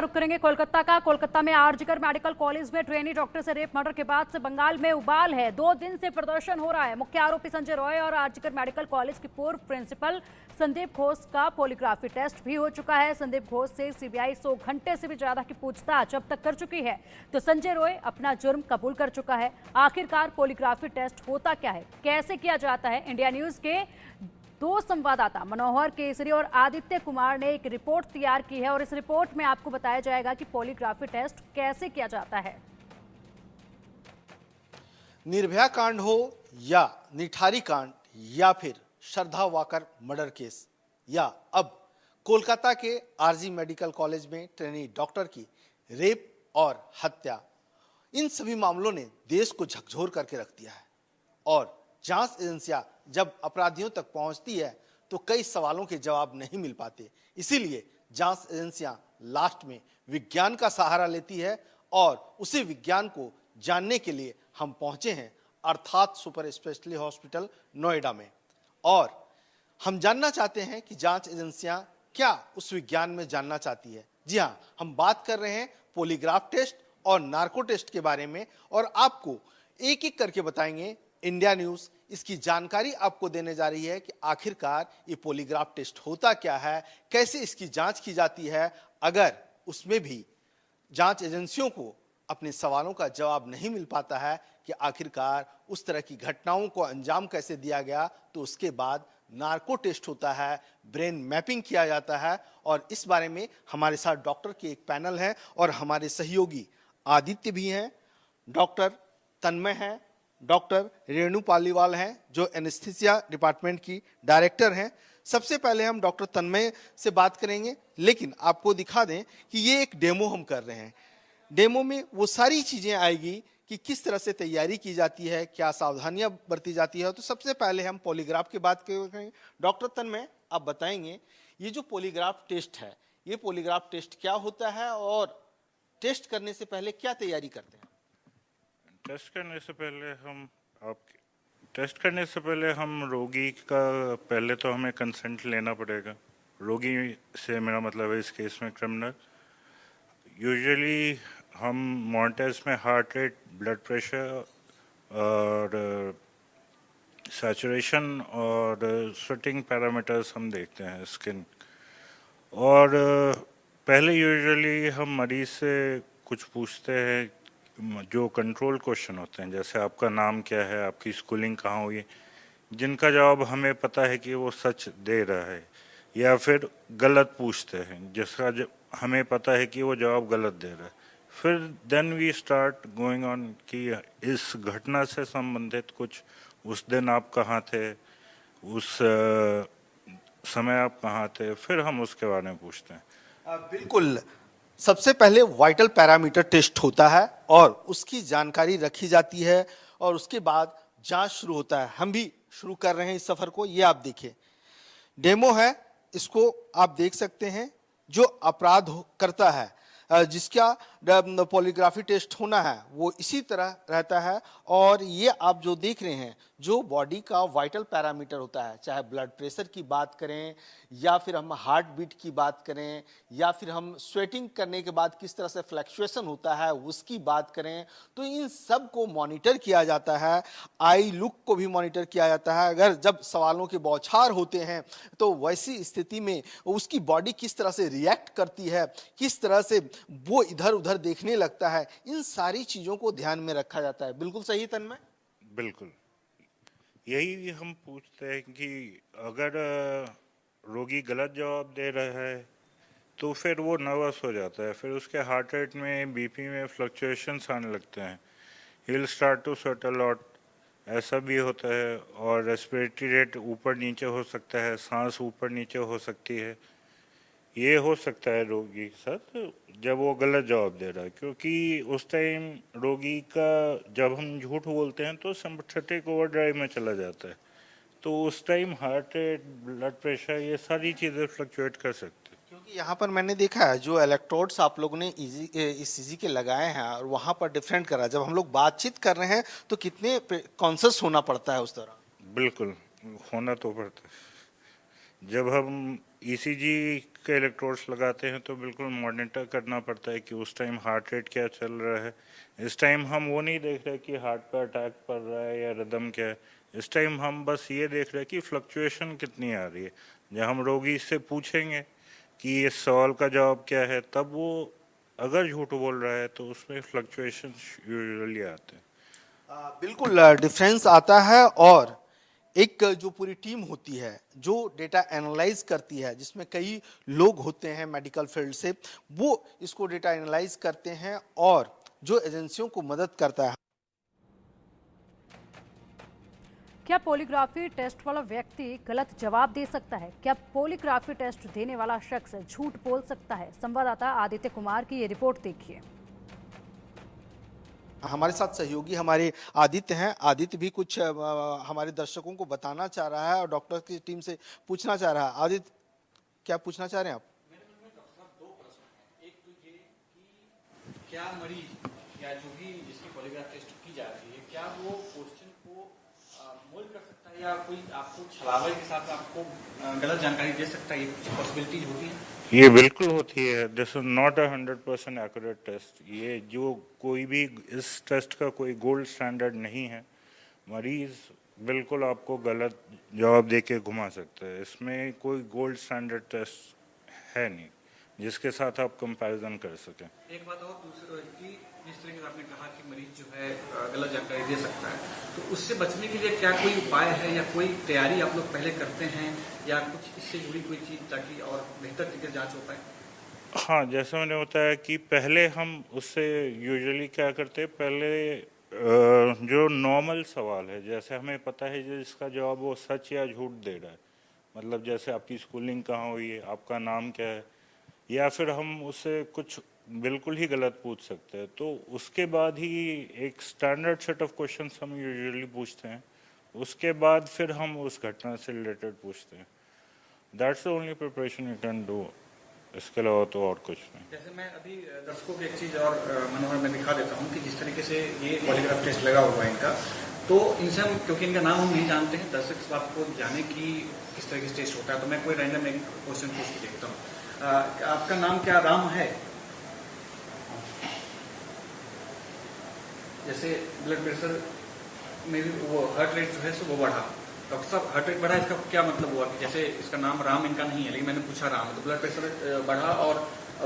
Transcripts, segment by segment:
रुक करेंगे कोलकाता का। कोलकाता में आरजीकर मेडिकल कॉलेज में ट्रेनी डॉक्टर से रेप मर्डर के बाद से बंगाल में उबाल है। 2 दिन से प्रदर्शन हो रहा है। मुख्य आरोपी संजय रॉय और आरजीकर मेडिकल कॉलेज के पूर्व प्रिंसिपल संदीप घोष का पॉलीग्राफी टेस्ट भी हो चुका है। संदीप घोष से सीबीआई 100 घंटे से भी ज्यादा की पूछताछ अब तक कर चुकी है, तो संजय रॉय अपना जुर्म कबूल कर चुका है। आखिरकार पॉलीग्राफी टेस्ट होता क्या है, कैसे किया जाता है? इंडिया न्यूज के 2 संवाददाता मनोहर केसरी और आदित्य कुमार ने एक रिपोर्ट तैयार की है और इस रिपोर्ट में आपको बताया जाएगा कि पॉलीग्राफी टेस्ट कैसे किया जाता है। निर्भया कांड हो या निठारी कांड या फिर श्रद्धा वाकर मर्डर केस या अब कोलकाता के आरजी मेडिकल कॉलेज में ट्रेनी डॉक्टर की रेप और हत्या, इन सभी मामलों ने देश को झकझोर करके रख दिया है। और जांच एजेंसियां जब अपराधियों तक पहुंचती है तो कई सवालों के जवाब नहीं मिल पाते। इसीलिए जांच एजेंसियां लास्ट में विज्ञान का सहारा लेती है और उसी विज्ञान को जानने के लिए हम पहुंचे हैं अर्थात सुपर स्पेशलिटी हॉस्पिटल नोएडा में। और हम जानना चाहते हैं कि जांच एजेंसियां क्या उस विज्ञान में जानना चाहती है। जी हाँ, हम बात कर रहे हैं पॉलीग्राफ टेस्ट और नार्को टेस्ट के बारे में और आपको एक एक करके बताएंगे। इंडिया न्यूज इसकी जानकारी आपको देने जा रही है कि आखिरकार ये पॉलीग्राफ टेस्ट होता क्या है, कैसे इसकी जांच की जाती है। अगर उसमें भी जांच एजेंसियों को अपने सवालों का जवाब नहीं मिल पाता है कि आखिरकार उस तरह की घटनाओं को अंजाम कैसे दिया गया, तो उसके बाद नार्को टेस्ट होता है, ब्रेन मैपिंग किया जाता है। और इस बारे में हमारे साथ डॉक्टर के एक पैनल है और हमारे सहयोगी आदित्य भी हैं, डॉक्टर तन्मय हैं, डॉक्टर रेणु पालीवाल हैं जो एनेस्थीसिया डिपार्टमेंट की डायरेक्टर हैं। सबसे पहले हम डॉक्टर तन्मय से बात करेंगे, लेकिन आपको दिखा दें कि ये एक डेमो हम कर रहे हैं। डेमो में वो सारी चीज़ें आएगी कि किस तरह से तैयारी की जाती है, क्या सावधानियां बरती जाती है। तो सबसे पहले हम पॉलीग्राफ की बात करेंगे। डॉक्टर तन्मय, आप बताएंगे ये जो पॉलीग्राफ टेस्ट है, ये पॉलीग्राफ टेस्ट क्या होता है और टेस्ट करने से पहले क्या तैयारी करते हैं? टेस्ट करने से पहले हम रोगी का पहले तो हमें कंसेंट लेना पड़ेगा। रोगी से मेरा मतलब है इस केस में क्रिमिनल। यूजुअली हम मॉनिटर्स में हार्ट रेट, ब्लड प्रेशर और सैचुरेशन और स्वेटिंग पैरामीटर्स हम देखते हैं, स्किन। और पहले यूजुअली हम मरीज से कुछ पूछते हैं जो कंट्रोल क्वेश्चन होते हैं, जैसे आपका नाम क्या है, आपकी स्कूलिंग कहाँ हुई, जिनका जवाब हमें पता है कि वो सच दे रहा है, या फिर गलत पूछते हैं जिसका हमें पता है कि वो जवाब गलत दे रहा है। फिर then we start going on कि इस घटना से संबंधित कुछ, उस दिन आप कहाँ थे, उस समय आप कहाँ थे, फिर हम उसके बारे में पूछते हैं। बिल्कुल। सबसे पहले वाइटल पैरामीटर टेस्ट होता है और उसकी जानकारी रखी जाती है और उसके बाद जांच शुरू होता है। हम भी शुरू कर रहे हैं इस सफर को। ये आप देखिए, डेमो है, इसको आप देख सकते हैं। जो अपराध करता है, जिसका पॉलीग्राफी टेस्ट होना है, वो इसी तरह रहता है। और ये आप जो देख रहे हैं, जो बॉडी का वाइटल पैरामीटर होता है, चाहे ब्लड प्रेशर की बात करें या फिर हम हार्ट बीट की बात करें या फिर हम स्वेटिंग करने के बाद किस तरह से फ्लक्चुएशन होता है उसकी बात करें, तो इन सब को मॉनिटर किया जाता है। आई लुक को भी मॉनिटर किया जाता है। अगर जब सवालों के बौछार होते हैं तो वैसी स्थिति में उसकी बॉडी किस तरह से रिएक्ट करती है, किस तरह से वो इधर उधर देखने लगता है, इन सारी चीज़ों को ध्यान में रखा जाता है। बिल्कुल सही तन्मय? बिल्कुल, यही हम पूछते हैं कि अगर रोगी गलत जवाब दे रहा है तो फिर वो नर्वस हो जाता है, फिर उसके हार्ट रेट में, बीपी में फ्लक्चुएशंस आने लगते हैं, he will start to sweat a lot, ऐसा भी होता है। और रेस्पिरेटरी रेट ऊपर नीचे हो सकता है, सांस ऊपर नीचे हो सकती है। ये हो सकता है रोगी के साथ जब वो गलत जवाब दे रहा है, क्योंकि उस टाइम रोगी का, जब हम झूठ बोलते हैं तो सिम्पैथेटिक ओवरड्राइव में चला जाता है, तो उस time heart rate, blood pressure, ये सारी चीज़ें फ्लक्चुएट कर सकती है। क्योंकि यहाँ पर मैंने देखा है जो इलेक्ट्रोड्स आप लोगों ने ईसीजी के लगाए हैं और वहाँ पर डिफरेंट करा, जब हम लोग बातचीत कर रहे हैं तो कितने कॉन्शियस होना पड़ता है उस दौरान? बिल्कुल होना तो पड़ता है। जब हम ईसीजी उसके इलेक्ट्रोड्स लगाते हैं तो बिल्कुल मॉनिटर करना पड़ता है कि उस टाइम हार्ट रेट क्या चल रहा है। इस टाइम हम वो नहीं देख रहे कि हार्ट पे अटैक पड़ रहा है या रिदम क्या है। इस टाइम हम बस ये देख रहे हैं कि फ्लक्चुएशन कितनी आ रही है। जब हम रोगी से पूछेंगे कि इस सवाल का जवाब क्या है, तब वो अगर झूठ बोल रहा है तो उसमें फ्लक्चुएशन यूजुअली आते हैं। बिल्कुल डिफरेंस आता है। और एक जो पूरी टीम होती है जो डेटा एनालाइज करती है, जिसमें कई लोग होते हैं मेडिकल फील्ड से, वो इसको डेटा एनालाइज करते हैं और जो एजेंसियों को मदद करता है। क्या पॉलीग्राफी टेस्ट वाला व्यक्ति गलत जवाब दे सकता है? क्या पॉलीग्राफी टेस्ट देने वाला शख्स झूठ बोल सकता है? संवाददाता आदित्य कुमार की ये रिपोर्ट देखिए। हमारे साथ सहयोगी हमारे आदित्य हैं। आदित्य भी कुछ हमारे दर्शकों को बताना चाह रहा है और डॉक्टर की टीम से पूछना चाह रहा है। आदित्य, क्या पूछना चाह रहे हैं आप? मेरे मन में डॉक्टर साहब दो प्रश्न हैं। एक तो ये कि क्या मरीज या जो भी जिसकी पॉलीग्राफ टेस्ट की जा रही है, क्या वो क्वेश्चन को मोल्ड कर सकता है या कोई आपको छलावे के साथ आपको गलत जानकारी दे सकता है? ये कुछ पॉसिबिलिटीज होती है? ये बिल्कुल होती है। This is not 100% accurate test. ये जो कोई भी इस टेस्ट का कोई गोल्ड स्टैंडर्ड नहीं है। मरीज बिल्कुल आपको गलत जवाब दे के घुमा सकता है। इसमें कोई गोल्ड स्टैंडर्ड टेस्ट है नहीं जिसके साथ आप कंपैरिजन कर सकें। एक बात और दूसरी कि जिस तरीके से आपने कहा कि मरीज जो है गलत जानकारी दे सकता है, तो उससे बचने के लिए क्या कोई उपाय है या कोई तैयारी आप लोग पहले करते हैं या कुछ इससे जुड़ी कोई चीज ताकि और बेहतर तरीके से जांच हो पाए? हाँ, जैसा मैंने बताया कि पहले हम उससे यूजुअली क्या करते हैं, पहले जो नॉर्मल सवाल है, जैसे हमें पता है जिसका जवाब वो सच या झूठ दे रहा है, मतलब जैसे आपकी स्कूलिंग कहाँ हुई है, आपका नाम क्या है, या फिर हम उससे कुछ बिल्कुल ही गलत पूछ सकते हैं, तो उसके बाद ही एक स्टैंडर्ड सेट ऑफ क्वेश्चंस हम यूजुअली पूछते हैं। उसके बाद फिर हम उस घटना से रिलेटेड पूछते हैं। That's the only preparation you can do. इसके अलावा तो और कुछ नहीं। जैसे मैं अभी दर्शकों को एक चीज और मनोहर में दिखा देता हूँ कि जिस तरीके से ये पॉलीग्राफ टेस्ट लगा हुआ है इनका, तो इनसे हम, क्योंकि इनका नाम हम नहीं जानते हैं, दर्शक इस बात को जाने की किस तरीके से टेस्ट होता है, तो मैं कोई रैंडम एक क्वेश्चन पूछ के देखता हूँ। आपका नाम क्या राम है? जैसे ब्लड प्रेशर में भी वो हार्ट रेट जो है सो वो बढ़ा, डॉक्टर साहब हार्ट रेट बढ़ा, इसका क्या मतलब हुआ कि जैसे इसका नाम राम इनका नहीं है लेकिन मैंने पूछा राम है, तो ब्लड प्रेशर बढ़ा और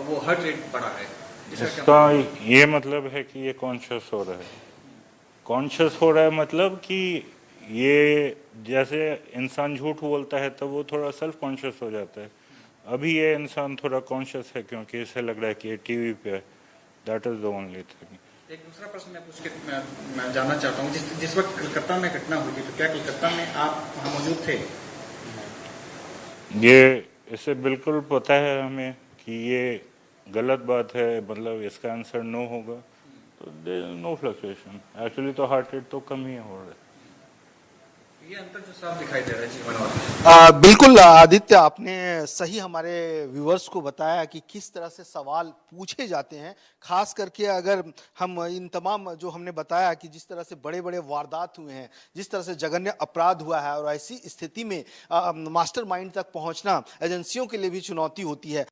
वो हार्ट रेट बढ़ा है। इसका ये मतलब है कि ये कॉन्शियस हो रहा है। कॉन्शियस हो रहा है मतलब कि ये जैसे इंसान झूठ बोलता है तो वो थोड़ा सेल्फ कॉन्शियस हो जाता है। अभी ये इंसान थोड़ा कॉन्शियस है क्योंकि इसे लग रहा है कि ये टीवी पे है। That is the only thing. एक दूसरा प्रश्न मैं पूछ के मैं जानना चाहता हूँ, जिस वक्त कलकत्ता में घटना हुई थी, तो क्या कलकत्ता में आप वहाँ मौजूद थे? ये इसे बिल्कुल पता है हमें कि ये गलत बात है, मतलब इसका आंसर नो होगा, तो नो फ्लक्चुएशन। एक्चुअली तो हार्ट रेट तो कम ही हो रहा है। ये अंतर जो साफ दिखाई दे रहा है जी मनोहर। बिल्कुल आदित्य, आपने सही हमारे व्यूअर्स को बताया कि किस तरह से सवाल पूछे जाते हैं। खास करके अगर हम इन तमाम जो हमने बताया कि जिस तरह से बड़े बड़े वारदात हुए हैं, जिस तरह से जघन्य अपराध हुआ है, और ऐसी स्थिति में मास्टरमाइंड तक पहुंचना एजेंसियों के लिए भी चुनौती होती है।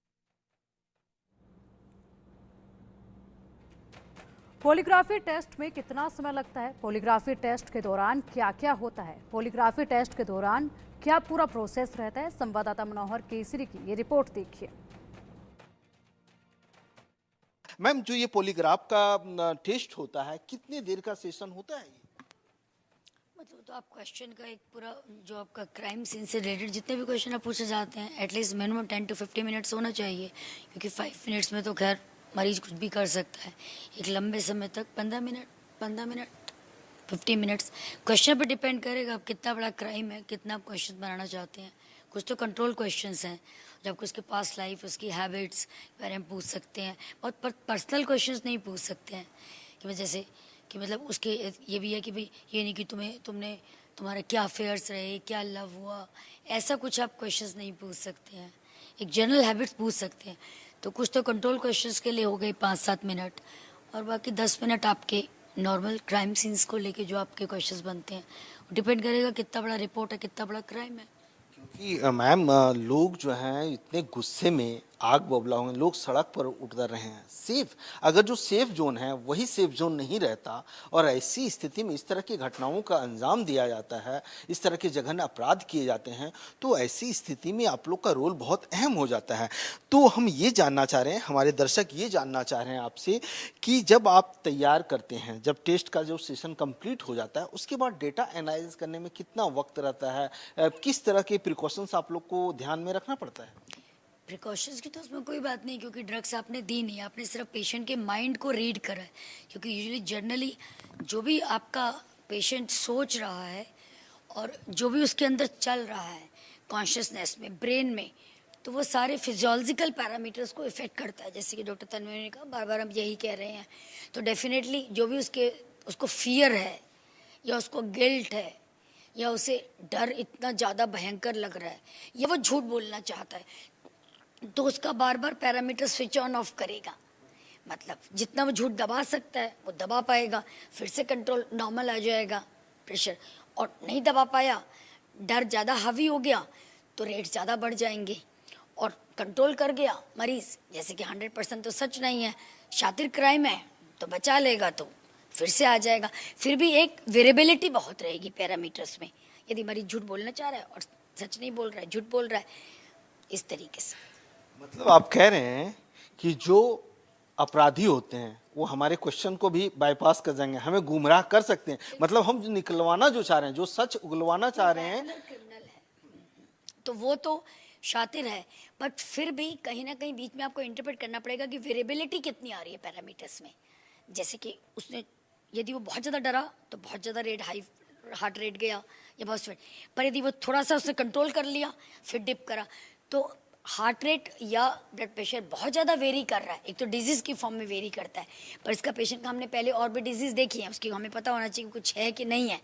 पॉलीग्राफी टेस्ट में कितना समय लगता है? पॉलीग्राफी टेस्ट के दौरान क्या क्या होता है? पॉलीग्राफी टेस्ट के दौरान क्या पूरा प्रोसेस रहता है? संवाददाता मनोहर केसरी की ये रिपोर्ट देखिए। मैम, जो ये पॉलीग्राफ का टेस्ट होता है, कितने देर का सेशन होता है? मतलब तो आप क्वेश्चन का एक पूरा जो आपका क्राइम सीन से रिलेटेड जितने भी क्वेश्चन आप पूछे जाते हैं, एटलीस्ट मिनिमम 10 to 50 मिनट्स होना चाहिए, क्योंकि 5 मिनट्स में तो खैर मरीज कुछ भी कर सकता है। एक लंबे समय तक 15 मिनट 50 मिनट्स क्वेश्चन पर डिपेंड करेगा आप कितना बड़ा क्राइम है, कितना आप क्वेश्चन बनाना चाहते हैं। कुछ तो कंट्रोल क्वेश्चंस हैं, जबकि उसके पास लाइफ, उसकी हैबिट्स बारे में पूछ सकते हैं। बहुत पर्सनल क्वेश्चंस नहीं पूछ सकते हैं कि जैसे कि मतलब उसके ये भी है कि भाई ये नहीं कि तुम्हारे क्या अफेयर्स रहे, क्या लव हुआ, ऐसा कुछ आप क्वेश्चंस नहीं पूछ सकते हैं। एक जनरल हैबिट्स पूछ सकते हैं। तो कुछ तो कंट्रोल क्वेश्चंस के लिए हो गए 5-7 मिनट, और बाकी 10 मिनट आपके नॉर्मल क्राइम सीन्स को लेके जो आपके क्वेश्चंस बनते हैं, डिपेंड करेगा कितना बड़ा रिपोर्ट है, कितना बड़ा क्राइम है। क्योंकि मैम, लोग जो हैं इतने गुस्से में आग बबूला होंगे, लोग सड़क पर उतर रहे हैं। सेफ, अगर जो सेफ जोन है वही सेफ जोन नहीं रहता और ऐसी स्थिति में इस तरह की घटनाओं का अंजाम दिया जाता है, इस तरह के जघन्य अपराध किए जाते हैं, तो ऐसी स्थिति में आप लोग का रोल बहुत अहम हो जाता है। तो हम ये जानना चाह रहे हैं, हमारे दर्शक ये जानना चाह रहे हैं आपसे कि जब आप तैयार करते हैं, जब टेस्ट का जो सेशन कंप्लीट हो जाता है, उसके बाद डेटा एनालाइज करने में कितना वक्त रहता है, किस तरह के प्रिकॉशंस आप लोग को ध्यान में रखना पड़ता है? प्रिकॉशंस की तो उसमें कोई बात नहीं, क्योंकि ड्रग्स आपने दी नहीं, आपने सिर्फ पेशेंट के माइंड को रीड करा है। क्योंकि यूजुअली जनरली जो भी आपका पेशेंट सोच रहा है और जो भी उसके अंदर चल रहा है कॉन्शियसनेस में, ब्रेन में, तो वो सारे फिजियोलॉजिकल पैरामीटर्स को इफेक्ट करता है। जैसे कि डॉक्टर तन्वी ने कहा, बार बार हम यही कह रहे हैं। तो डेफिनेटली जो भी उसको फियर है या उसको गिल्ट है या उसे डर इतना ज़्यादा भयंकर लग रहा है या वो झूठ बोलना चाहता है, तो उसका बार बार पैरामीटर स्विच ऑन ऑफ करेगा। मतलब जितना वो झूठ दबा सकता है वो दबा पाएगा, फिर से कंट्रोल नॉर्मल आ जाएगा प्रेशर। और नहीं दबा पाया, डर ज़्यादा हावी हो गया तो रेट ज़्यादा बढ़ जाएंगे। और कंट्रोल कर गया मरीज़, जैसे कि 100% तो सच नहीं है, शातिर क्राइम है तो बचा लेगा तो फिर से आ जाएगा। फिर भी एक वेरिएबिलिटी बहुत रहेगी पैरामीटर्स में। यदि मरीज झूठ बोलना चाह रहा है और सच नहीं बोल रहा है, झूठ बोल रहा है, इस तरीके से। मतलब आप कह रहे हैं कि जो अपराधी होते हैं वो हमारे क्वेश्चन को भी बाईपास कर जाएंगे, हमें गुमराह कर सकते हैं। मतलब हम जो निकलवाना जो चाह रहे हैं, जो सच उगलवाना चाह रहे हैं, क्रिमिनल है तो वो तो शातिर है, बट फिर भी कहीं ना कहीं बीच में आपको इंटरप्रेट करना पड़ेगा कि वेरिएबिलिटी कितनी आ रही है पैरामीटर्स में। जैसे कि उसने, यदि वो बहुत ज़्यादा डरा तो बहुत ज़्यादा रेट हाई, हार्ट रेट गया या बहुत स्वेट, पर यदि वो थोड़ा सा उसने कंट्रोल कर लिया फिर डिप करा, तो हार्ट रेट या ब्लड प्रेशर बहुत ज़्यादा वेरी कर रहा है। एक तो डिजीज़ की फॉर्म में वेरी करता है, पर इसका पेशेंट का हमने पहले और भी डिजीज़ देखी है, उसकी हमें पता होना चाहिए कुछ है कि नहीं है,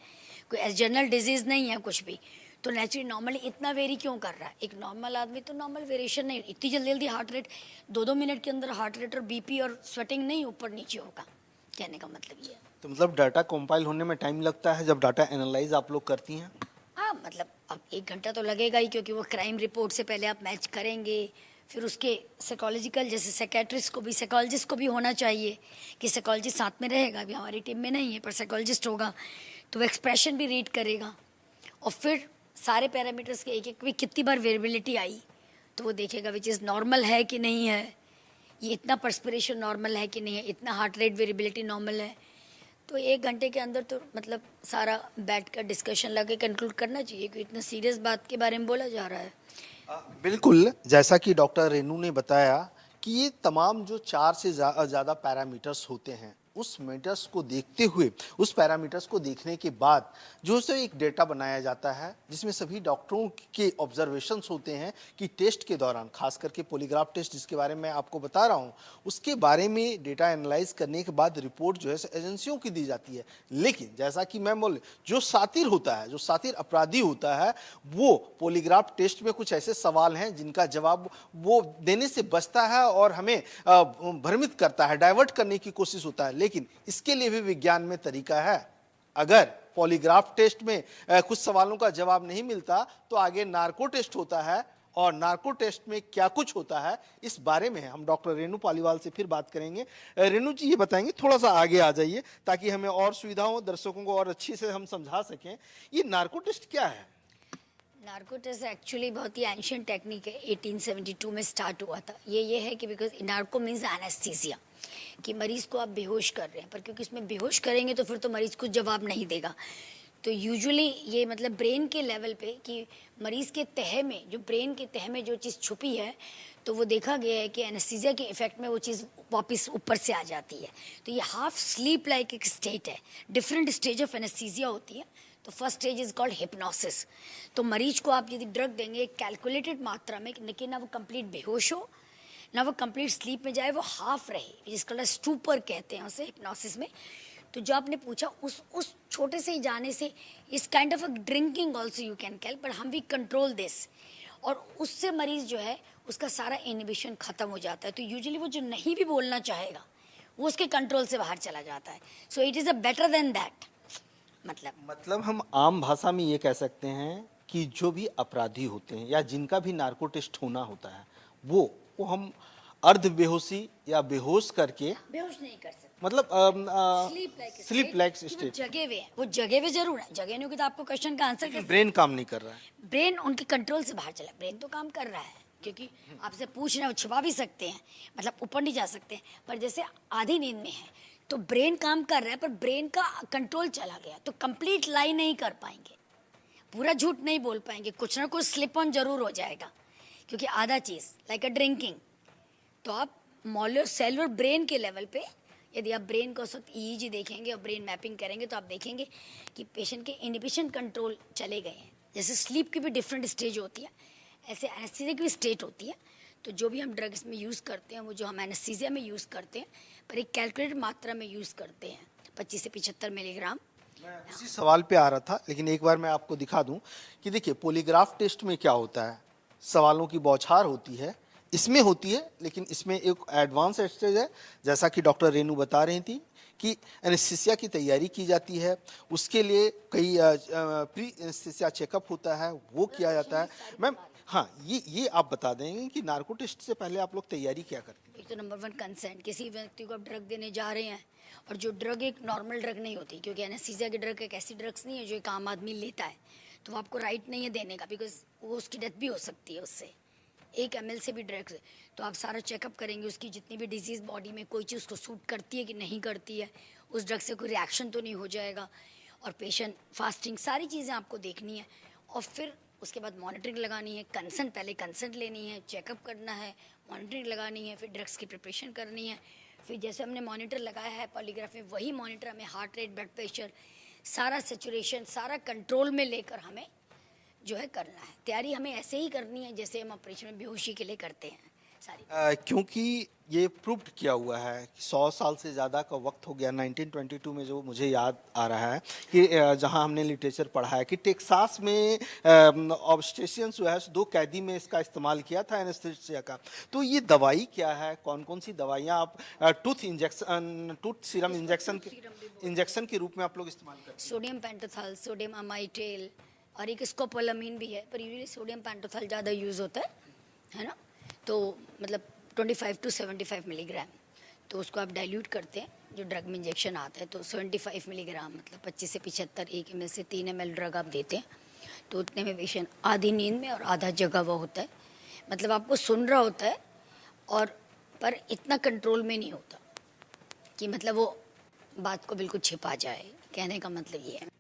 कोई जनरल डिजीज़ नहीं है कुछ भी, तो नेचुरली नॉर्मली इतना वेरी क्यों कर रहा है। एक नॉर्मल आदमी तो नॉर्मल वेरिएशन नहीं, इतनी जल्दी जल्दी हार्ट रेट 2-2 मिनट के अंदर हार्ट रेट और बीपी और स्वेटिंग नहीं ऊपर नीचे होगा, कहने का मतलब ये है। तो मतलब डाटा कंपाइल होने में टाइम लगता है जब डाटा एनालाइज आप लोग करती हैं? हाँ, मतलब अब 1 घंटा तो लगेगा ही, क्योंकि वो क्राइम रिपोर्ट से पहले आप मैच करेंगे, फिर उसके साइकोलॉजिकल, जैसे साइकेट्रिस्ट को भी, साइकोलॉजिस्ट को भी होना चाहिए कि साइकोलॉजिस्ट साथ में रहेगा, अभी हमारी टीम में नहीं है पर साइकोलॉजिस्ट होगा, तो वो एक्सप्रेशन भी रीड करेगा और फिर सारे पैरामीटर्स के एक एक भी कितनी बार वेरिएबिलिटी आई तो वो देखेगा विच इज़ नॉर्मल है कि नहीं है, ये इतना पर्सपिरेशन नॉर्मल है कि नहीं है, इतना हार्ट रेट वेरिएबिलिटी नॉर्मल है। तो 1 घंटे के अंदर तो मतलब सारा बैठ कर डिस्कशन लगे कंक्लूड करना चाहिए, क्योंकि इतना सीरियस बात के बारे में बोला जा रहा है। बिल्कुल, जैसा कि डॉक्टर रेनू ने बताया कि ये तमाम जो 4 से ज़्यादा पैरामीटर्स होते हैं, उस मीटर्स को देखते हुए, उस पैरामीटर्स को देखने के बाद जो से एक डेटा बनाया जाता है, जिसमें सभी डॉक्टरों के ऑब्जर्वेशंस होते हैं कि टेस्ट के दौरान, खास करके पॉलीग्राफ टेस्ट जिसके बारे में आपको बता रहा हूँ, उसके बारे में डेटा एनालाइज करने के बाद रिपोर्ट जो है एजेंसियों की दी जाती है। लेकिन जैसा कि मैं बोले, जो सातिर होता है, जो सातिर अपराधी होता है, वो पॉलीग्राफ टेस्ट में कुछ ऐसे सवाल हैं जिनका जवाब वो देने से बचता है और हमें भ्रमित करता है, डाइवर्ट करने की कोशिश होता है। लेकिन इसके लिए भी विज्ञान में तरीका है। अगर पॉलीग्राफ टेस्ट में कुछ सवालों का जवाब नहीं मिलता तो आगे नार्को टेस्ट होता है, और नार्को टेस्ट में क्या कुछ होता है इस बारे में हम डॉक्टर रेनू पालीवाल से फिर बात करेंगे। रेनू जी ये बताएंगे, थोड़ा सा आगे आ जाइए ताकि हमें और सुविधा हो, दर्शकों को और अच्छी से हम समझा सकें। ये नार्को टेस्ट क्या है? नार्को टेस्ट एक्चुअली बहुत ही एंशियंट टेक्निक है, 1872 में स्टार्ट हुआ था। ये है कि बिकॉज नार्को मीन्स एनेस्थीसिया, कि मरीज़ को आप बेहोश कर रहे हैं, पर क्योंकि इसमें बेहोश करेंगे तो फिर तो मरीज़ कुछ जवाब नहीं देगा। तो यूजुअली ये मतलब ब्रेन के लेवल पे कि मरीज़ के तह में, जो ब्रेन के तह में जो चीज़ छुपी है, तो वो देखा गया है कि एनेस्थीसिया के इफेक्ट में वो चीज़ वापस ऊपर से आ जाती है। तो ये हाफ स्लीप लाइक एक स्टेट है, डिफरेंट स्टेज ऑफ एनेस्थीसिया होती है। तो first stage is called hypnosis. तो मरीज को आप यदि ड्रग देंगे एक कैलकुलेटेड मात्रा में, लेकिन ना वो कंप्लीट बेहोश हो ना वो कंप्लीट स्लीप में जाए, वो हाफ रहे, जिसका स्टूपर कहते हैं उसे हिप्नोसिस में। तो जो आपने पूछा, उस छोटे से ही जाने से इस kind of a drinking also you can call, but हम वी कंट्रोल दिस, और उससे मरीज जो है उसका सारा इनहिबिशन खत्म हो जाता है। तो यूजुअली वो जो नहीं भी बोलना चाहेगा वो उसके कंट्रोल से बाहर चला जाता है। So it is a better than that. मतलब हम आम भाषा में ये कह सकते हैं कि जो भी अपराधी होते हैं या जिनका भी नार्को टेस्ट होना होता है, वो वो हम अर्ध बेहोशी या बेहोश करके बेहोश नहीं कर सकते, मतलब स्लीप लाइक वो स्टेट, जगे हुए हैं, वो जगे हुए जरूर है, जगे नहीं होगी तो आपको क्वेश्चन का आंसर कैसे? ब्रेन काम नहीं कर रहा है। ब्रेन उनके कंट्रोल से बाहर चला, ब्रेन तो काम कर रहा है, क्योंकि आपसे पूछ रहे हैं, वो छुपा भी सकते हैं, मतलब ऊपर नहीं जा सकते, पर जैसे आधी नींद में है तो ब्रेन काम कर रहा है पर ब्रेन का कंट्रोल चला गया, तो कंप्लीट लाई नहीं कर पाएंगे, पूरा झूठ नहीं बोल पाएंगे, कुछ ना कुछ स्लिप ऑन जरूर हो जाएगा, क्योंकि आधा चीज़ लाइक अ ड्रिंकिंग, तो आप मॉलिक्यूलर सेलुलर ब्रेन के लेवल पे यदि आप ब्रेन को उस वक्त ईईजी देखेंगे और ब्रेन मैपिंग करेंगे तो आप देखेंगे कि पेशेंट के इनहिबिशन कंट्रोल चले गए हैं। जैसे स्लीप की भी डिफरेंट स्टेज होती है, ऐसे एनेस्थीसिया की भी स्टेट होती है। तो जो भी हम ड्रग इसमें यूज़ करते हैं वो जो हम एनेस्थीसिया में यूज़ करते हैं पर एक कैलकुलेटेड मात्रा में यूज़ करते हैं, 25 से 75 मिलीग्राम। इसी सवाल पे आ रहा था, लेकिन एक बार मैं आपको दिखा दूं कि देखिए पॉलीग्राफ टेस्ट में क्या होता है, सवालों की बौछार होती है, इसमें होती है, लेकिन इसमें एक एडवांस स्टेज है, जैसा कि डॉक्टर रेनू बता रही थी कि एनेस्थीसिया की तैयारी की जाती है, उसके लिए कई प्री एनेस्थीसिया चेकअप होता है, वो किया जाता है। मैम हाँ, ये आप बता देंगे कि नार्को टेस्ट से पहले आप लोग तैयारी क्या करते हैं? एक तो नंबर 1 कंसेंट, किसी व्यक्ति को आप ड्रग देने जा रहे हैं और जो ड्रग एक नॉर्मल ड्रग नहीं होती, क्योंकि एनेस्थीसिया की ड्रग एक ऐसी ड्रग्स नहीं है जो एक आम आदमी लेता है, तो वो आपको राइट नहीं है देने का, बिकॉज वो उसकी डेथ भी हो सकती है उससे, 1 ml से भी ड्रग्स। तो आप सारा चेकअप करेंगे, उसकी जितनी भी डिजीज़ बॉडी में कोई चीज़ उसको सूट करती है कि नहीं करती है, उस ड्रग से कोई रिएक्शन तो नहीं हो जाएगा, और पेशेंट फास्टिंग, सारी चीज़ें आपको देखनी है, और फिर उसके बाद मॉनिटरिंग लगानी है, कंसेंट, पहले कंसेंट लेनी है, चेकअप करना है, मॉनिटरिंग लगानी है, फिर ड्रग्स की प्रिपरेशन करनी है, फिर जैसे हमने मॉनिटर लगाया है पॉलीग्राफ में, वही मॉनिटर हमें हार्ट रेट, ब्लड प्रेशर, सारा सेचुरेशन, सारा कंट्रोल में लेकर हमें जो है करना है। तैयारी हमें ऐसे ही करनी है जैसे हम ऑपरेशन में बेहोशी के लिए करते हैं सारी। क्योंकि ये प्रूव्ड किया हुआ है कि 100 साल से ज़्यादा का वक्त हो गया, 1922 में जो मुझे याद आ रहा है कि जहां हमने लिटरेचर पढ़ा है कि टेक्सास में ऑब्स्टेशियंस जो है 2 कैदी में इसका इस्तेमाल किया था एनेस्थीसिया का। तो ये दवाई क्या है, कौन कौन सी दवाइयाँ आप टूथ सीरम इंजेक्शन के रूप में आप लोग इस्तेमाल करते हैं? सोडियम पेंटोथल, सोडियम अमाइटेल, और एक स्कोपोलामीन भी है, पर यूजुअली सोडियम पेंटोथल ज़्यादा यूज़ होता है ना, तो मतलब 25 to 75 मिलीग्राम, तो उसको आप डाइल्यूट करते हैं, जो ड्रग में इंजेक्शन आता है, तो 75 मिलीग्राम मतलब 25 से 75, 1 ml से 3 ml ड्रग आप देते हैं, तो उतने में पेशेंट आधी नींद में और आधा जगा हुआ होता है, मतलब आपको सुन रहा होता है, और पर इतना कंट्रोल में नहीं होता कि मतलब वो बात को बिल्कुल छिपा जाए, कहने का मतलब ये है।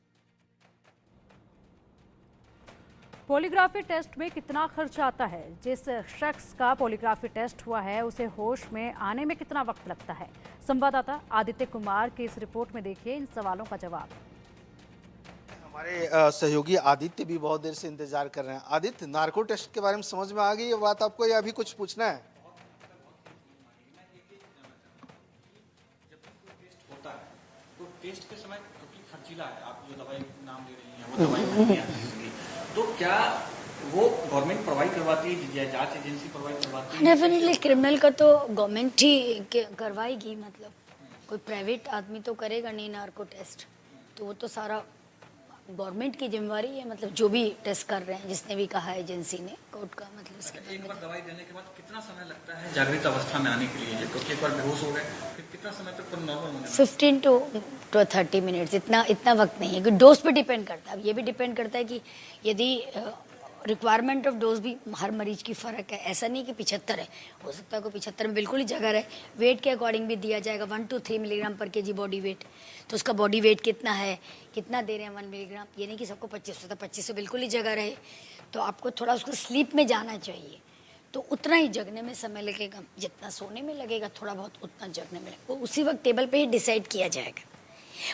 पॉलीग्राफी टेस्ट में कितना खर्च आता है? जिस शख्स का पॉलीग्राफी टेस्ट हुआ है उसे होश में आने में कितना वक्त लगता है? संवाददाता आदित्य कुमार की इस रिपोर्ट में देखिए इन सवालों का जवाब। हमारे सहयोगी आदित्य भी बहुत देर से इंतजार कर रहे हैं। आदित्य, नार्को टेस्ट के बारे में समझ में आ गई ये बात आपको, या अभी कुछ पूछना है? होता है तो टेस्ट के समय क्योंकि खर्चीला है, आप जो दवाई नाम ले रही हैं वो दवाई महंगी आती है, तो क्या वो गवर्नमेंट प्रोवाइड करवाती है या जांच एजेंसी प्रोवाइड करवाती है? डेफिनेटली क्रिमिनल का तो गवर्नमेंट ही करवाएगी, मतलब कोई प्राइवेट आदमी तो करेगा नहीं नार्को टेस्ट, तो वो तो सारा गवर्नमेंट की जिम्मेवारी है, मतलब जो भी टेस्ट कर रहे हैं, जिसने भी कहा है एजेंसी ने, कोर्ट का मतलब उसके बाद एक बार दवाई देने के बाद कितना समय लगता है जागृत अवस्था में आने के लिए? क्योंकि एक बार बेहोश हो गए फिर कितना समय तक नॉर्मल होने में? 15 to 30 मिनट्स, इतना वक्त नहीं है, कि डोज पे डिपेंड करता है। अब ये भी डिपेंड करता है कि यदि रिक्वायरमेंट ऑफ डोज भी हर मरीज की फ़र्क है, ऐसा नहीं कि 75 है, हो सकता है कोई 75 में बिल्कुल ही जगह रहे, वेट के अकॉर्डिंग भी दिया जाएगा, 1 to 3 मिलीग्राम पर केजी बॉडी वेट, तो उसका बॉडी वेट कितना है, कितना दे रहे हैं 1 मिलीग्राम, ये नहीं कि सबको 25 होता, 25 से बिल्कुल ही जगह रहे, तो आपको थोड़ा उसको स्लीप में जाना चाहिए, तो उतना ही जगने में समय लगेगा, जितना सोने में लगेगा थोड़ा बहुत उतना जगने में लगेगा, वो उसी वक्त टेबल पे ही डिसाइड किया जाएगा।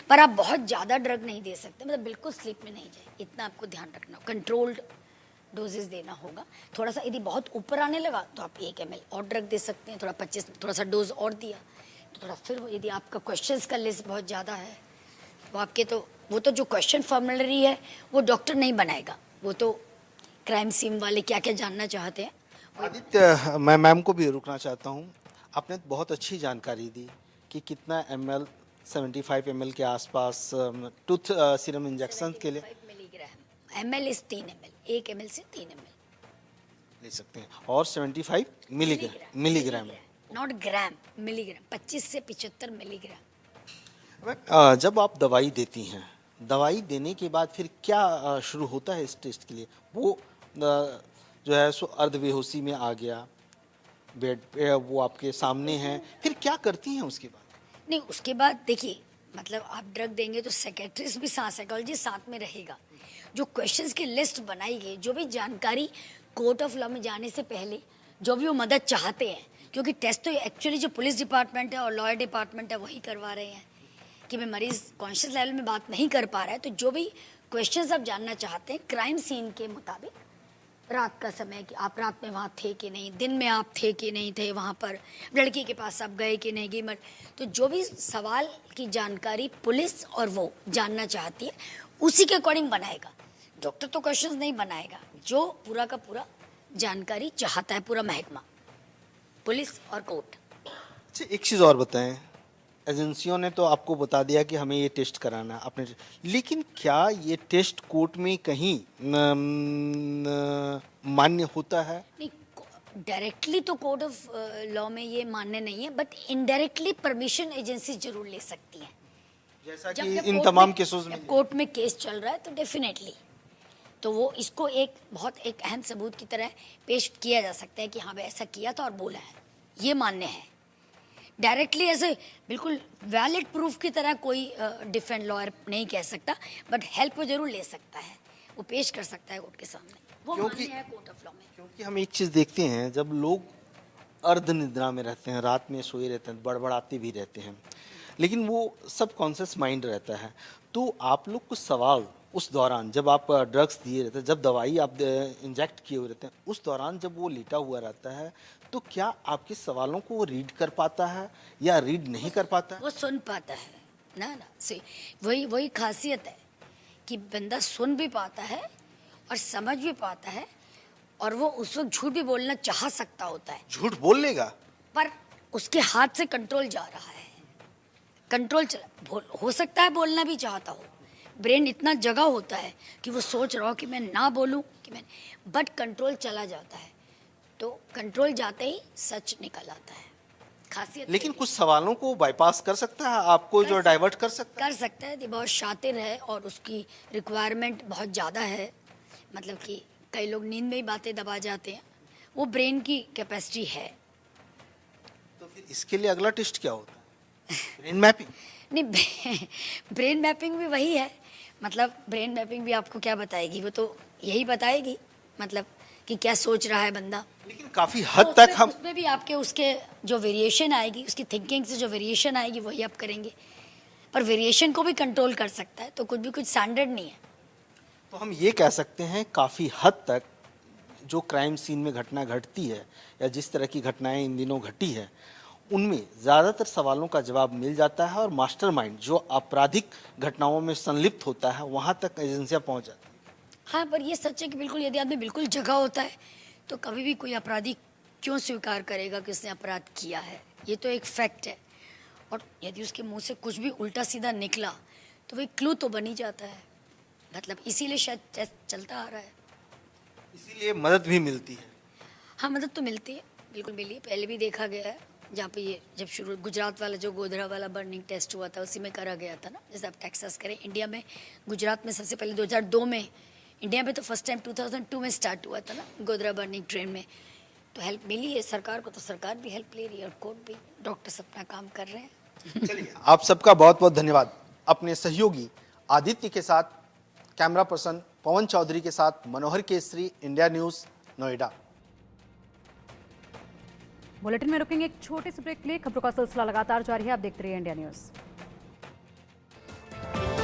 पर आप बहुत ज़्यादा ड्रग नहीं दे सकते, मतलब बिल्कुल स्लीप में नहीं जाए, इतना आपको ध्यान रखना, कंट्रोल्ड डोजेस देना होगा। थोड़ा सा यदि बहुत ऊपर आने लगा तो आप 1 ml और ड्रग दे सकते हैं, थोड़ा 25 थोड़ा सा डोज और दिया तो थोड़ा, फिर यदि आपका क्वेश्चंस का लिस्ट बहुत ज़्यादा है वो आपके, तो वो तो जो क्वेश्चन फॉर्मुलरी है वो डॉक्टर नहीं बनाएगा, वो तो क्राइम सीन वाले क्या क्या जानना चाहते हैं। आदित्य, मैं मैम को भी रुकना चाहता हूँ। आपने बहुत अच्छी जानकारी दी कि कितना ml, 75 ml के आसपास टूथ सीरम इंजेक्शन के लिए। 75 milligram, ml is 3 ml, 1 ml से 3 ml। ले सकते हैं और 75 मिलीग्राम। नॉट ग्राम, मिलीग्राम, 25 से 75 मिलीग्राम। जब आप दवाई देती हैं, दवाई देने के बाद फिर क्या शुरू होता है इस टेस्ट के लिए? वो जो है सो अर्ध बेहोशी में आ गया, बेड पे वो आपके सामने हैं, फिर क्या करती हैं उसके बाद? नहीं, उसके बाद देखिए, मतलब आप ड्रग देंगे तो साइकेट्रिस्ट भी साइकोलॉजिस्ट साथ में रहेगा। जो क्वेश्चंस की लिस्ट बनाई गई, जो भी जानकारी कोर्ट ऑफ लॉ में जाने से पहले जो भी वो मदद चाहते हैं, क्योंकि टेस्ट तो एक्चुअली जो पुलिस डिपार्टमेंट है और लॉयर डिपार्टमेंट है वही करवा रहे हैं कि भाई मरीज कॉन्शियस लेवल में बात नहीं कर पा रहा है, तो जो भी क्वेश्चंस आप जानना चाहते हैं क्राइम सीन के मुताबिक, रात का समय कि आप रात में वहाँ थे कि नहीं, दिन में आप थे कि नहीं थे वहाँ पर, लड़की के पास आप गए कि नहीं गई, तो जो भी सवाल की जानकारी पुलिस और वो जानना चाहती है उसी के अकॉर्डिंग बनाएगा। डॉक्टर तो क्वेश्चंस नहीं बनाएगा, जो पूरा का पूरा जानकारी चाहता है पूरा महकमा, पुलिस और कोर्ट। अच्छा, एक चीज़ और बताएं, एजेंसियों ने तो आपको बता दिया कि हमें ये टेस्ट कराना है आपने, लेकिन क्या ये टेस्ट कोर्ट में कहीं मान्य होता है? नहीं, डायरेक्टली तो कोर्ट ऑफ लॉ में ये मान्य नहीं है, बट इनडायरेक्टली परमिशन एजेंसी जरूर ले सकती है। जैसा जब कि जब इन कोर्ट तमाम में- केसों में जब कोर्ट में केस चल रहा है तो डेफिनेटली तो वो इसको एक बहुत एक अहम सबूत की तरह पेश किया जा सकता है कि हाँ भाई ऐसा किया था और बोला है, ये मान्य है। डायरेक्टली ऐसे बिल्कुल वैलिड प्रूफ की तरह कोई डिफेंस लॉयर नहीं कह सकता, बट हेल्प वो जरूर ले सकता है, वो पेश कर सकता है कोर्ट के सामने, वो क्योंकि- मान्य है कोर्ट ऑफ लॉ में। क्योंकि हम एक चीज़ देखते हैं, जब लोग अर्ध निद्रा में रहते हैं, रात में सोए रहते हैं, बड़बड़ाते भी रहते हैं, लेकिन वो सब कॉन्शियस माइंड रहता है, तो आप लोग कुछ सवाल उस दौरान जब आप ड्रग्स दिए रहते हैं, जब दवाई आप इंजेक्ट किए हुए रहते हैं, उस दौरान जब वो लेटा हुआ रहता है, तो क्या आपके सवालों को वो रीड कर पाता है या रीड नहीं कर पाता है? वो सुन पाता है ना से वही खासियत है कि बंदा सुन भी पाता है और समझ भी पाता है, और वो उस वक्त झूठ भी बोलना चाह सकता होता है, झूठ बोल लेगा, पर उसके हाथ से कंट्रोल जा रहा है, कंट्रोल हो सकता है बोलना भी चाहता हो, ब्रेन इतना जगा होता है कि वो सोच रहा हो कि मैं ना बोलूं कि मैं, बट कंट्रोल चला जाता है, तो कंट्रोल जाते ही सच निकल आता है। खासियत लेकिन यही कुछ सवालों को बाईपास कर सकता है, आपको जो डाइवर्ट कर सकता है। कर सकता है, ये बहुत शातिर है और उसकी रिक्वायरमेंट बहुत ज़्यादा है, मतलब कि कई लोग नींद में ही बातें दबा जाते हैं, वो ब्रेन की कैपेसिटी है। तो फिर इसके लिए अगला टेस्ट क्या होता है? Brain mapping. नहीं, ब्रेन मैपिंग भी वही है, मतलब ब्रेन मैपिंग भी आपको क्या बताएगी, वो तो यही बताएगी, मतलब कि क्या सोच रहा है बंदा। लेकिन काफी हद तो तक हम उसमें भी आपके उसके जो वेरिएशन आएगी, उसकी थिंकिंग से जो वेरिएशन आएगी वही आप करेंगे, पर वेरिएशन को भी कंट्रोल कर सकता है, तो कुछ भी कुछ स्टैंडर्ड नहीं है। तो हम ये कह सकते हैं काफी हद तक जो क्राइम सीन में घटना घटती है या जिस तरह की घटनाएं इन दिनों घटी है, उनमें ज़्यादातर सवालों का जवाब मिल जाता है और मास्टरमाइंड जो आपराधिक घटनाओं में संलिप्त होता है वहाँ तक एजेंसियाँ पहुँच जाती हैं। हाँ, पर ये सच है कि बिल्कुल यदि आदमी बिल्कुल जगा होता है तो कभी भी कोई अपराधी क्यों स्वीकार करेगा कि उसने अपराध किया है, ये तो एक फैक्ट है, और यदि उसके मुंह से कुछ भी उल्टा सीधा निकला तो वही क्लू तो बन ही जाता है, मतलब इसीलिए शायद टेस्ट चलता आ रहा है। इसीलिए मदद भी मिलती है। हाँ, मदद तो मिलती है, बिल्कुल मिली है, पहले भी देखा गया है, जहाँ पे ये जब शुरू गुजरात वाला जो गोधरा वाला बर्निंग टेस्ट हुआ था उसी में करा गया था ना, जैसे आप टेक्सास करें, इंडिया में गुजरात में सबसे पहले 2002 में, इंडिया में तो फर्स्ट टाइम 2002 में स्टार्ट हुआ था ना गोधरा बर्निंग ट्रेन में, तो हेल्प मिली है सरकार को, तो सरकार भी हेल्प ले रही है और कोर्ट भी, डॉक्टर्स अपना काम कर रहे हैं। चलिए, आप सबका बहुत बहुत धन्यवाद। अपने सहयोगी आदित्य के साथ, कैमरा पर्सन पवन चौधरी के साथ Manohar Kesari, India news, Noida. Bulletin में रुकेंगे एक छोटे से ब्रेक के लिए। खबरों का सिलसिला लगातार जारी है, आप देखते रहिए इंडिया न्यूज़।